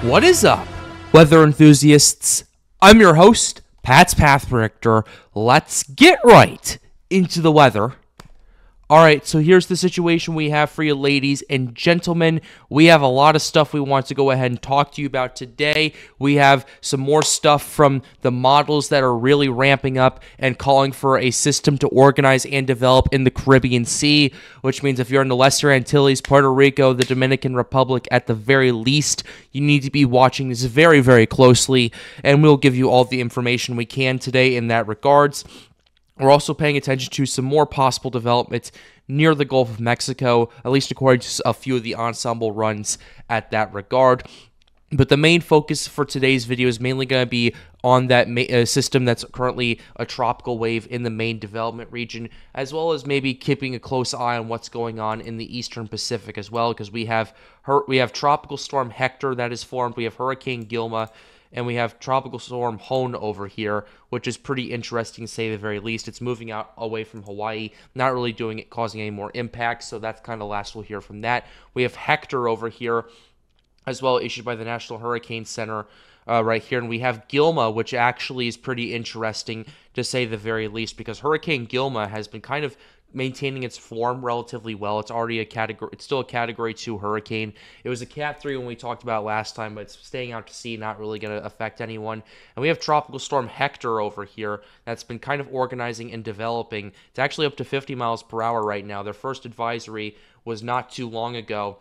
What is up, weather enthusiasts? I'm your host, Pat's Path Predictor. Let's get right into the weather. Alright, so here's the situation we have for you, ladies and gentlemen. We have a lot of stuff we want to go ahead and talk to you about today. We have some more stuff from the models that are really ramping up and calling for a system to organize and develop in the Caribbean Sea, which means if you're in the Lesser Antilles, Puerto Rico, the Dominican Republic, at the very least, you need to be watching this very, very closely, and we'll give you all the information we can today in that regards. We're also paying attention to some more possible developments near the Gulf of Mexico, at least according to a few of the ensemble runs at that regard. But the main focus for today's video is mainly going to be on that system that's currently a tropical wave in the main development region, as well as maybe keeping a close eye on what's going on in the Eastern Pacific as well, because we have Tropical Storm Hector that is formed, we have Hurricane Gilma, and we have Tropical Storm Hone over here, which is pretty interesting to say the very least. It's moving out away from Hawaii, not really causing any more impact, so that's kind of last we'll hear from that. We have Hector over here, as well, issued by the National Hurricane Center right here. And we have Gilma, which actually is pretty interesting to say the very least, because Hurricane Gilma has been kind of maintaining its form relatively well. It's already it's still a Category 2 hurricane. It was a Cat 3 when we talked about last time, but it's staying out to sea, not really going to affect anyone. And we have Tropical Storm Hector over here that's been kind of organizing and developing. It's actually up to 50 miles per hour right now. Their first advisory was not too long ago.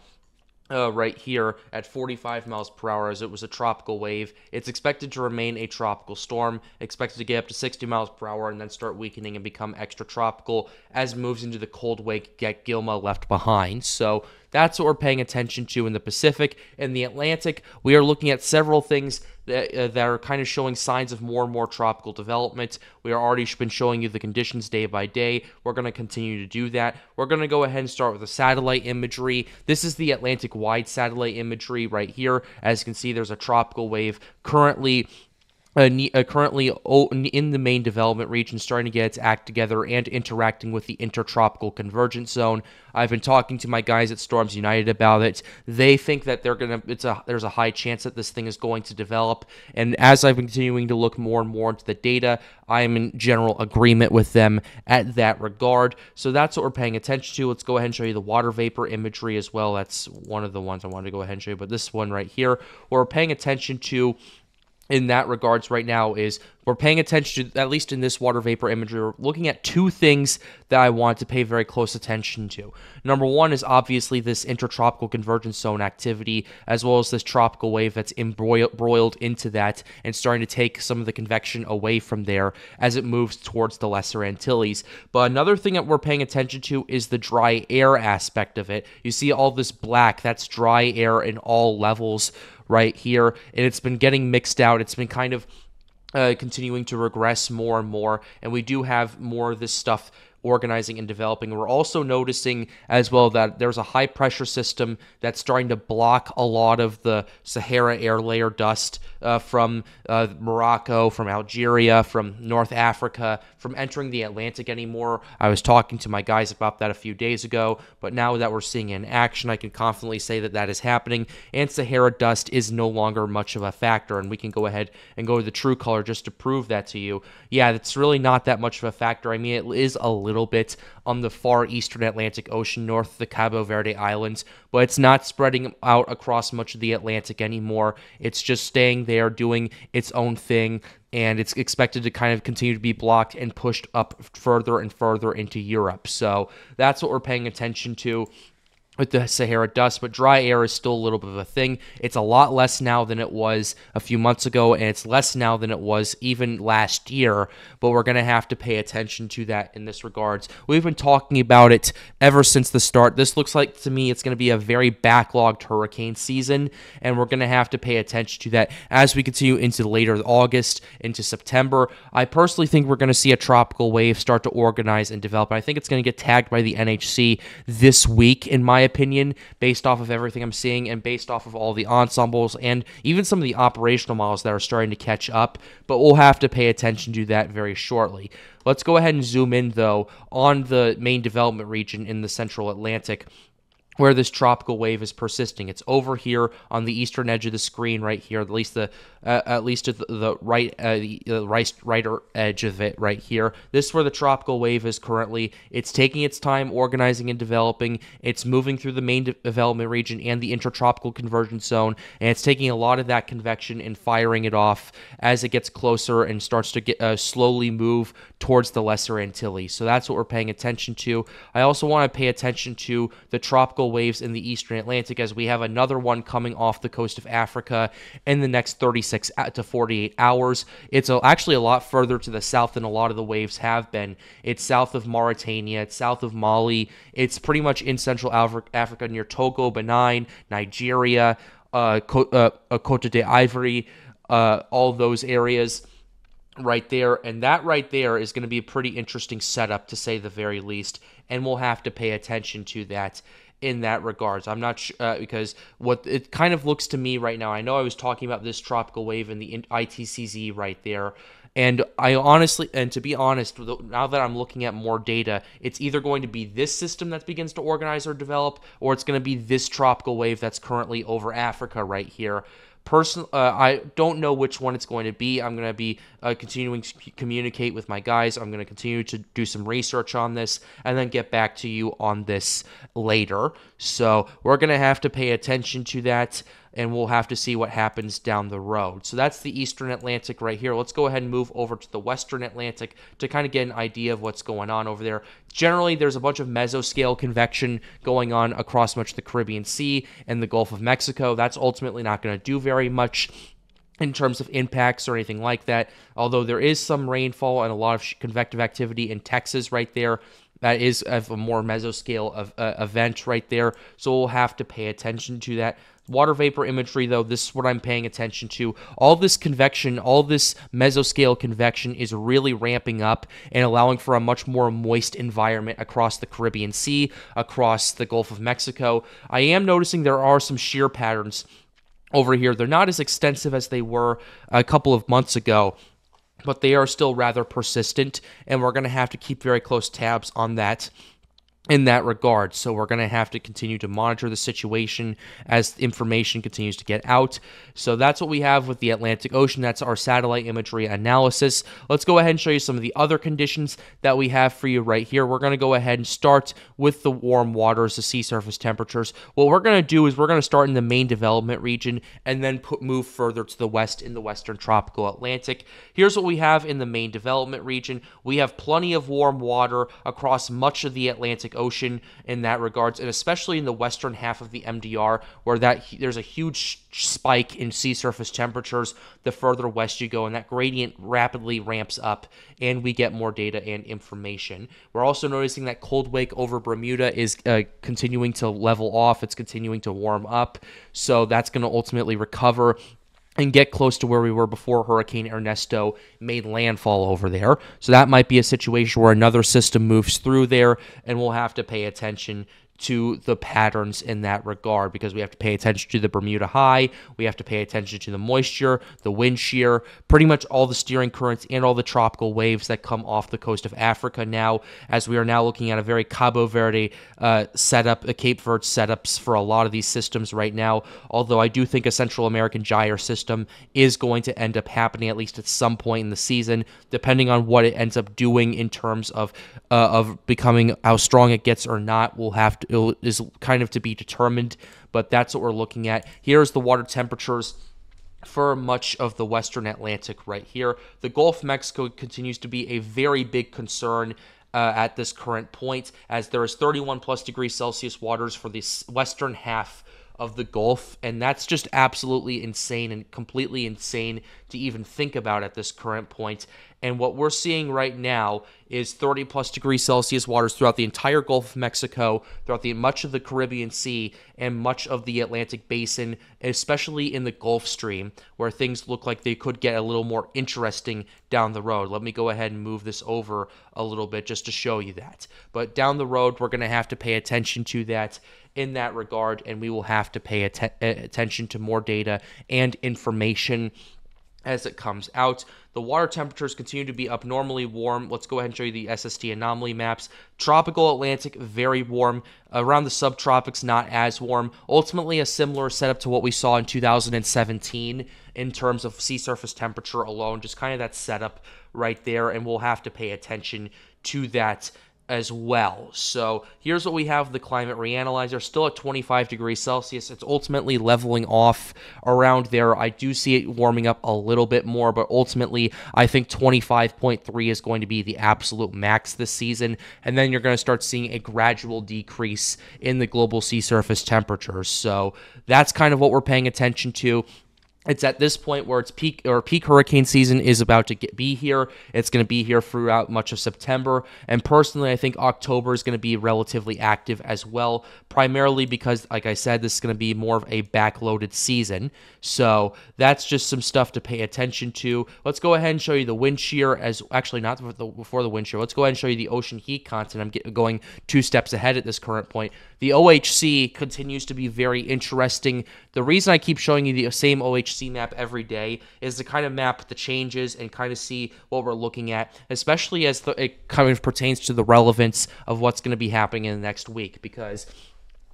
Right here at 45 miles per hour, as it was a tropical wave. It's expected to remain a tropical storm, expected to get up to 60 miles per hour and then start weakening and become extratropical as it moves into the cold wake, get Gilma left behind. So that's what we're paying attention to in the Pacific. In the Atlantic, we are looking at several things that are kind of showing signs of more and more tropical development. We are already been showing you the conditions day by day. We're going to continue to do that. We're going to go ahead and start with the satellite imagery. This is the Atlantic-wide satellite imagery right here. As you can see, there's a tropical wave currently in the main development region, starting to get its act together and interacting with the intertropical convergence zone. I've been talking to my guys at Storms United about it. They think that there's a high chance that this thing is going to develop, and as I've been continuing to look more and more into the data, I am in general agreement with them at that regard. So that's what we're paying attention to. Let's go ahead and show you the water vapor imagery as well. That's one of the ones I wanted to go ahead and show you, but this one right here, what we're paying attention to in that regards right now is we're paying attention to, at least in this water vapor imagery, we're looking at two things that I want to pay very close attention to. Number one is obviously this intertropical convergence zone activity, as well as this tropical wave that's embroiled into that and starting to take some of the convection away from there as it moves towards the Lesser Antilles. But another thing that we're paying attention to is the dry air aspect of it. You see all this black, that's dry air in all levels right here, and it's been getting mixed out. It's been kind of continuing to regress more and more, and we do have more of this stuff organizing and developing. We're also noticing as well that there's a high pressure system that's starting to block a lot of the Sahara air layer dust from Morocco, from Algeria, from North Africa, from entering the Atlantic anymore. I was talking to my guys about that a few days ago, but now that we're seeing it in action, I can confidently say that that is happening, and Sahara dust is no longer much of a factor, and we can go ahead and go to the true color just to prove that to you. Yeah, it's really not that much of a factor. I mean, it is a little bit on the far eastern Atlantic Ocean north of the Cabo Verde Islands, but it's not spreading out across much of the Atlantic anymore. It's just staying there doing its own thing, and it's expected to kind of continue to be blocked and pushed up further and further into Europe. So that's what we're paying attention to with the Sahara dust, but dry air is still a little bit of a thing. It's a lot less now than it was a few months ago, and it's less now than it was even last year, but we're going to have to pay attention to that in this regards. We've been talking about it ever since the start. This looks like, to me, it's going to be a very backlogged hurricane season, and we're going to have to pay attention to that as we continue into later August, into September. I personally think we're going to see a tropical wave start to organize and develop, and I think it's going to get tagged by the NHC this week, in my opinion, based off of everything I'm seeing and based off of all the ensembles and even some of the operational models that are starting to catch up, but we'll have to pay attention to that very shortly. Let's go ahead and zoom in, though, on the main development region in the central Atlantic. where this tropical wave is persisting. It's over here on the eastern edge of the screen, right here, at least to the righter edge of it, right here. This is where the tropical wave is currently. It's taking its time organizing and developing. It's moving through the main development region and the intertropical convergence zone, and it's taking a lot of that convection and firing it off as it gets closer and starts to get slowly move towards the Lesser Antilles. So that's what we're paying attention to. I also want to pay attention to the tropical waves in the eastern Atlantic, as we have another one coming off the coast of Africa in the next 36 to 48 hours. It's actually a lot further to the south than a lot of the waves have been. It's south of Mauritania, it's south of Mali, it's pretty much in Central Africa near Togo, Benin, Nigeria, Cote d'Ivoire, all those areas right there. And that right there is going to be a pretty interesting setup, to say the very least, and we'll have to pay attention to that in that regards. I'm not sure, because what it kind of looks to me right now, I know I was talking about this tropical wave in the ITCZ right there, and I honestly, and to be honest, now that I'm looking at more data, it's either going to be this system that begins to organize or develop, or it's going to be this tropical wave that's currently over Africa right here. I don't know which one it's going to be. I'm going to be continuing to communicate with my guys. I'm going to continue to do some research on this and then get back to you on this later. So we're going to have to pay attention to that, and we'll have to see what happens down the road. So that's the Eastern Atlantic right here. Let's go ahead and move over to the Western Atlantic to kind of get an idea of what's going on over there. Generally, there's a bunch of mesoscale convection going on across much of the Caribbean Sea and the Gulf of Mexico. That's ultimately not going to do very much in terms of impacts or anything like that, although there is some rainfall and a lot of convective activity in Texas right there. That is a more mesoscale event right there, so we'll have to pay attention to that. Water vapor imagery, though, this is what I'm paying attention to. All this convection, all this mesoscale convection is really ramping up and allowing for a much more moist environment across the Caribbean Sea, across the Gulf of Mexico. I am noticing there are some shear patterns over here. They're not as extensive as they were a couple of months ago, but they are still rather persistent, and we're going to have to keep very close tabs on that in that regard. So we're going to have to continue to monitor the situation as information continues to get out. So that's what we have with the Atlantic Ocean. That's our satellite imagery analysis. Let's go ahead and show you some of the other conditions that we have for you right here. We're going to go ahead and start with the warm waters, the sea surface temperatures. What we're going to do is we're going to start in the main development region and then move further to the west in the western tropical Atlantic. Here's what we have in the main development region. We have plenty of warm water across much of the Atlantic Ocean in that regards, and especially in the western half of the MDR, where there's a huge spike in sea surface temperatures the further west you go, and that gradient rapidly ramps up and we get more data and information. We're also noticing that cold wake over Bermuda is continuing to level off. It's continuing to warm up, so that's going to ultimately recover and get close to where we were before Hurricane Ernesto made landfall over there. So that might be a situation where another system moves through there, and we'll have to pay attention to the patterns in that regard, because we have to pay attention to the Bermuda High, we have to pay attention to the moisture, the wind shear, pretty much all the steering currents and all the tropical waves that come off the coast of Africa now, as we are now looking at a very Cabo Verde setup, a Cape Verde setups for a lot of these systems right now, although I do think a Central American gyre system is going to end up happening at least at some point in the season, depending on what it ends up doing in terms of becoming how strong it gets or not. We'll have to, it is kind of to be determined, but that's what we're looking at. Here's the water temperatures for much of the western Atlantic right here. The Gulf of Mexico continues to be a very big concern at this current point, as there is 31 plus degrees Celsius waters for the western half of the Gulf, and that's just absolutely insane and completely insane to even think about at this current point. And what we're seeing right now is 30 plus degrees Celsius waters throughout the entire Gulf of Mexico, throughout much of the Caribbean Sea, and much of the Atlantic Basin, especially in the Gulf Stream, where things look like they could get a little more interesting down the road. Let me go ahead and move this over a little bit just to show you that. But down the road, we're going to have to pay attention to that in that regard, and we will have to pay attention to more data and information as it comes out. The water temperatures continue to be abnormally warm. Let's go ahead and show you the SST anomaly maps. Tropical Atlantic, very warm. Around the subtropics, not as warm. Ultimately, a similar setup to what we saw in 2017 in terms of sea surface temperature alone. Just kind of that setup right there, and we'll have to pay attention to that as well. So here's what we have, the climate reanalyzer, still at 25 degrees Celsius. It's ultimately leveling off around there. I do see it warming up a little bit more, but ultimately I think 25.3 is going to be the absolute max this season, and then you're going to start seeing a gradual decrease in the global sea surface temperatures. So that's kind of what we're paying attention to. It's at this point where it's peak hurricane season is about to be here. It's going to be here throughout much of September. And personally, I think October is going to be relatively active as well, primarily because, like I said, this is going to be more of a backloaded season. So that's just some stuff to pay attention to. Let's go ahead and show you the wind shear actually not before the wind shear. Let's go ahead and show you the ocean heat content. I'm going 2 steps ahead at this current point. The OHC continues to be very interesting. The reason I keep showing you the same OHC map every day is to kind of map the changes and kind of see what we're looking at, especially as it kind of pertains to the relevance of what's going to be happening in the next week. Because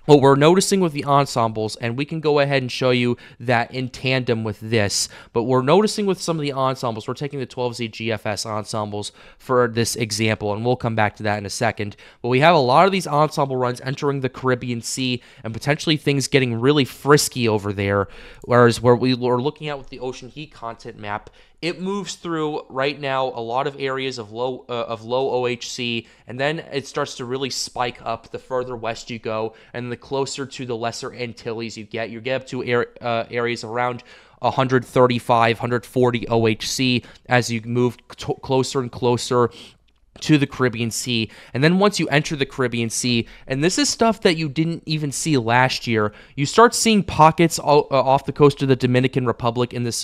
what we're noticing with the ensembles, and we can go ahead and show you that in tandem with this, but we're noticing with some of the ensembles, we're taking the 12Z GFS ensembles for this example, and we'll come back to that in a second, but we have a lot of these ensemble runs entering the Caribbean Sea, and potentially things getting really frisky over there, whereas where we were looking at with the ocean heat content map, it moves through right now a lot of areas of low OHC, and then it starts to really spike up the further west you go, and the closer to the Lesser Antilles you get up to areas around 135, 140 OHC as you move closer and closer to the Caribbean Sea. And then once you enter the Caribbean Sea, and this is stuff that you didn't even see last year, you start seeing pockets off the coast of the Dominican Republic in this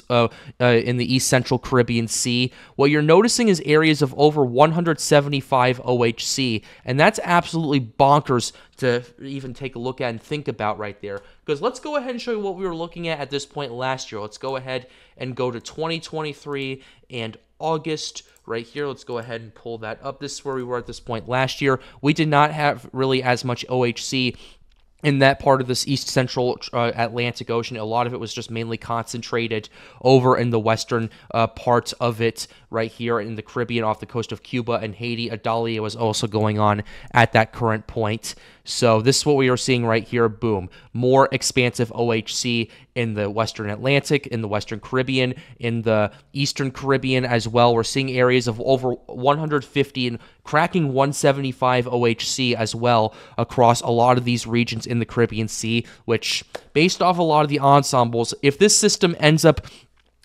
in the East Central Caribbean Sea. What you're noticing is areas of over 175 OHC, and that's absolutely bonkers to even take a look at and think about right there. Because let's go ahead and show you what we were looking at this point last year. Let's go ahead and go to 2023 and August right here. Let's go ahead and pull that up. This is where we were at this point last year. We did not have really as much OHC in that part of this east central Atlantic Ocean. A lot of it was just mainly concentrated over in the western parts of it right here in the Caribbean off the coast of Cuba and Haiti. Adalia was also going on at that current point. So this is what we are seeing right here. Boom. More expansive OHC in the western Atlantic, in the western Caribbean, in the eastern Caribbean as well. We're seeing areas of over 150 and cracking 175 OHC as well across a lot of these regions in the Caribbean Sea, which, based off a lot of the ensembles, if this system ends up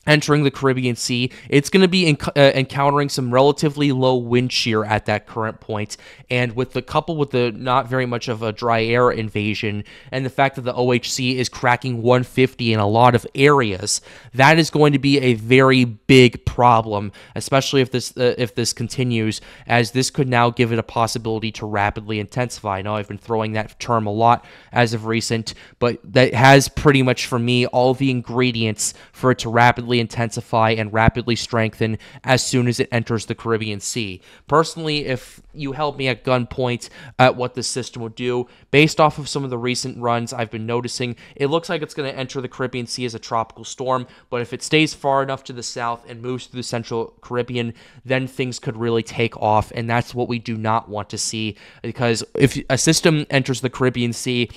entering the Caribbean Sea, it's going to be encountering some relatively low wind shear at that current point, and coupled with the not very much of a dry air invasion, and the fact that the OHC is cracking 150 in a lot of areas, that is going to be a very big problem, especially if this continues, as this could now give it a possibility to rapidly intensify. I know I've been throwing that term a lot as of recent, but that has pretty much, for me, all the ingredients for it to rapidly intensify and rapidly strengthen as soon as it enters the Caribbean Sea. Personally, if you held me at gunpoint at what this system would do, based off of some of the recent runs I've been noticing, it looks like it's going to enter the Caribbean Sea as a tropical storm, but if it stays far enough to the south and moves through the central Caribbean, then things could really take off, and that's what we do not want to see, because if a system enters the Caribbean Sea,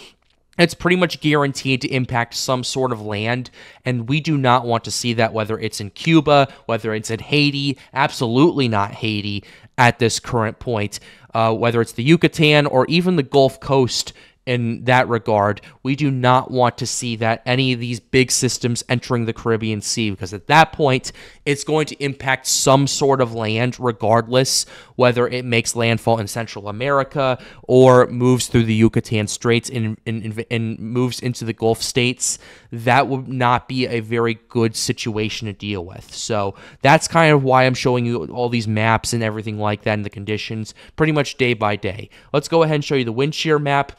it's pretty much guaranteed to impact some sort of land, and we do not want to see that, whether it's in Cuba, whether it's in Haiti, absolutely not Haiti at this current point, whether it's the Yucatan or even the Gulf Coast. In that regard, we do not want to see that any of these big systems entering the Caribbean Sea, because at that point, it's going to impact some sort of land regardless, whether it makes landfall in Central America or moves through the Yucatan Straits and moves into the Gulf states. That would not be a very good situation to deal with. So that's kind of why I'm showing you all these maps and everything like that and the conditions pretty much day by day. Let's go ahead and show you the wind shear map.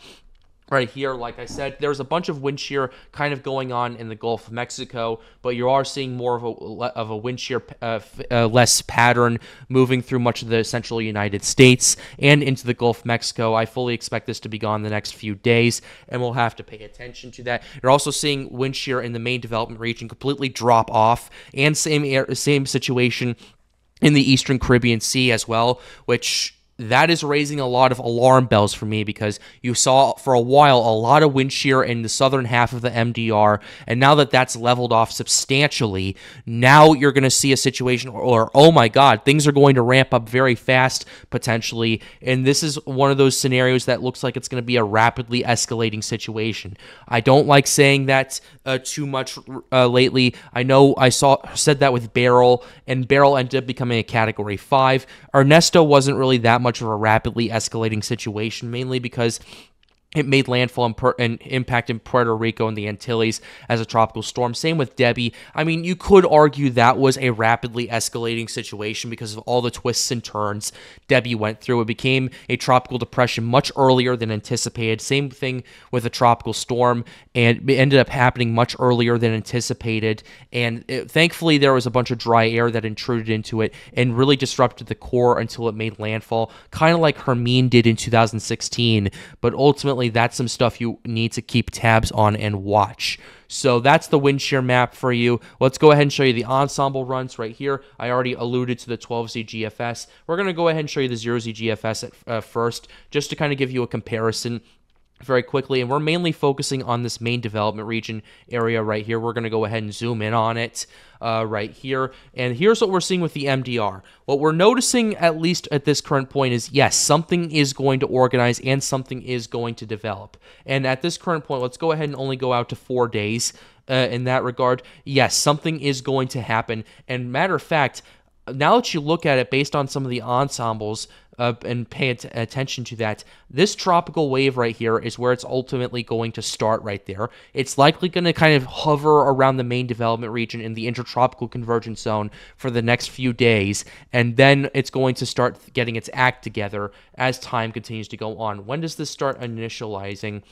Right here, like I said, there's a bunch of wind shear kind of going on in the Gulf of Mexico, but you are seeing more of a wind shear less pattern moving through much of the central United States and into the Gulf of Mexico. I fully expect this to be gone the next few days, and we'll have to pay attention to that. You're also seeing wind shear in the main development region completely drop off, and same situation in the Eastern Caribbean Sea as well, which that is raising a lot of alarm bells for me, because you saw for a while a lot of wind shear in the southern half of the MDR, and now that that's leveled off substantially, now you're going to see a situation where, oh my God, things are going to ramp up very fast potentially, and this is one of those scenarios that looks like it's going to be a rapidly escalating situation. I don't like saying that too much lately. I know I said that with Beryl, and Beryl ended up becoming a Category 5. Ernesto wasn't really that much of a rapidly escalating situation, mainly because it made landfall and impact in Puerto Rico and the Antilles as a tropical storm. Same with Debbie. I mean, you could argue that was a rapidly escalating situation because of all the twists and turns Debbie went through. It became a tropical depression much earlier than anticipated. Same thing with a tropical storm, and it ended up happening much earlier than anticipated. And thankfully, there was a bunch of dry air that intruded into it and really disrupted the core until it made landfall, kind of like Hermine did in 2016. But ultimately, that's some stuff you need to keep tabs on and watch. So that's the wind shear map for you. Let's go ahead and show you the ensemble runs right here. I already alluded to the 12Z GFS. We're going to go ahead and show you the 0Z GFS at first, just to kind of give you a comparison very quickly, and we're mainly focusing on this main development region area right here. We're going to go ahead and zoom in on it right here, and here's what we're seeing with the MDR. What we're noticing, at least at this current point, is yes, something is going to organize and something is going to develop. And at this current point, let's go ahead and only go out to 4 days in that regard. Yes, something is going to happen, and matter of fact, now that you look at it based on some of the ensembles and pay attention to that, this tropical wave right here is where it's ultimately going to start right there. It's likely going to kind of hover around the main development region in the intertropical convergence zone for the next few days, and then it's going to start getting its act together as time continues to go on. When does this start initializing?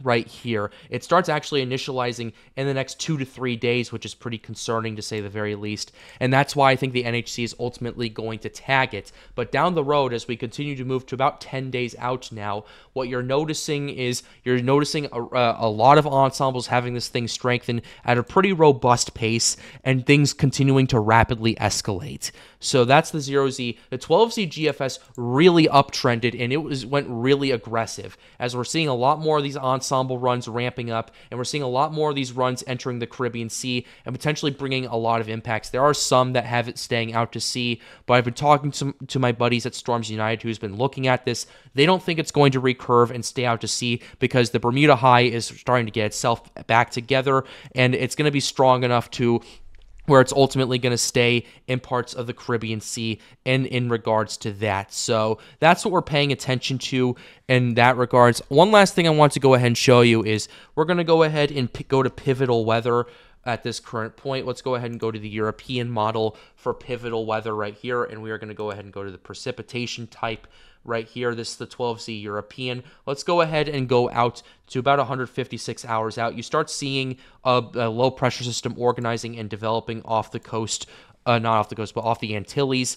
Right here. It starts actually initializing in the next 2 to 3 days, which is pretty concerning to say the very least. And that's why I think the NHC is ultimately going to tag it. But down the road, as we continue to move to about 10 days out now, what you're noticing is a lot of ensembles having this thing strengthen at a pretty robust pace and things continuing to rapidly escalate. So that's the 0Z. The 12Z GFS really uptrended, and it went really aggressive, as we're seeing a lot more of these ensemble runs ramping up, and we're seeing a lot more of these runs entering the Caribbean Sea and potentially bringing a lot of impacts. There are some that have it staying out to sea, but I've been talking to my buddies at Storms United who's been looking at this. They don't think it's going to recurve and stay out to sea because the Bermuda High is starting to get itself back together, and it's going to be strong enough to where it's ultimately going to stay in parts of the Caribbean Sea and in regards to that. So that's what we're paying attention to in that regards. One last thing I want to go ahead and show you is we're going to go ahead and go to pivotal weather at this current point. Let's go ahead and go to the European model for pivotal weather right here, and we are going to go ahead and go to the precipitation type right here. This is the 12Z European. Let's go ahead and go out to about 156 hours out. You start seeing a low pressure system organizing and developing off the coast, not off the coast, but off the Antilles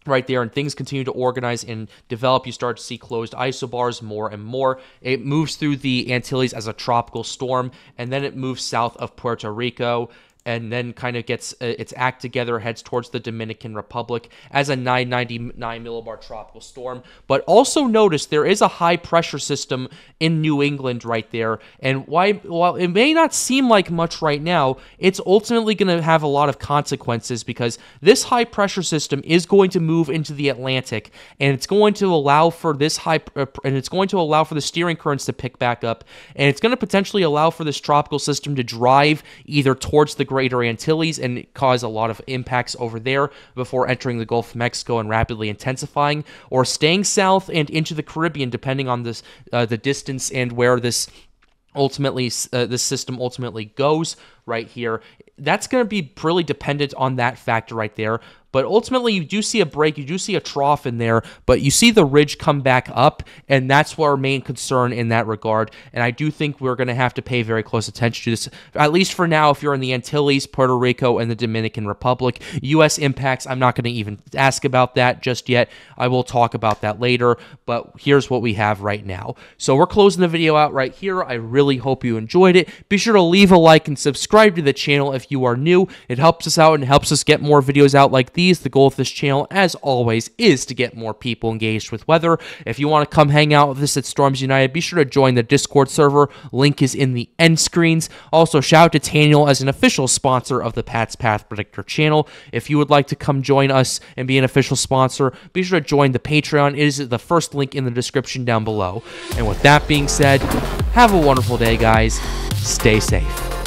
right there, and things continue to organize and develop. You start to see closed isobars more and more. It moves through the Antilles as a tropical storm, and then it moves south of Puerto Rico, and then kind of gets its act together, heads towards the Dominican Republic as a 999 millibar tropical storm. But also notice there is a high pressure system in New England right there, and while it may not seem like much right now, it's ultimately going to have a lot of consequences, because this high pressure system is going to move into the Atlantic, and it's going to allow for this it's going to allow for the steering currents to pick back up, and it's going to potentially allow for this tropical system to drive either towards the Greater Antilles and cause a lot of impacts over there before entering the Gulf of Mexico and rapidly intensifying, or staying south and into the Caribbean, depending on this the distance and where this system ultimately goes right here. That's going to be really dependent on that factor right there. but ultimately you do see a break, you do see a trough in there, but you see the ridge come back up, and that's our main concern in that regard. And I do think we're going to have to pay very close attention to this, at least for now. If you're in the Antilles, Puerto Rico, and the Dominican Republic, U.S. impacts, I'm not going to even ask about that just yet. I will talk about that later, but here's what we have right now. So we're closing the video out right here. I really hope you enjoyed it. Be sure to leave a like and subscribe to the channel if you are new. It helps us out and helps us get more videos out like these. The goal of this channel, as always, is to get more people engaged with weather. If you want to come hang out with us at Storms United, be sure to join the Discord server. Link is in the end screens. Also, shout out to Taniel as an official sponsor of the Pat's Path Predictor channel. If you would like to come join us and be an official sponsor, be sure to join the Patreon. It is the first link in the description down below. And with that being said, have a wonderful day, guys. Stay safe.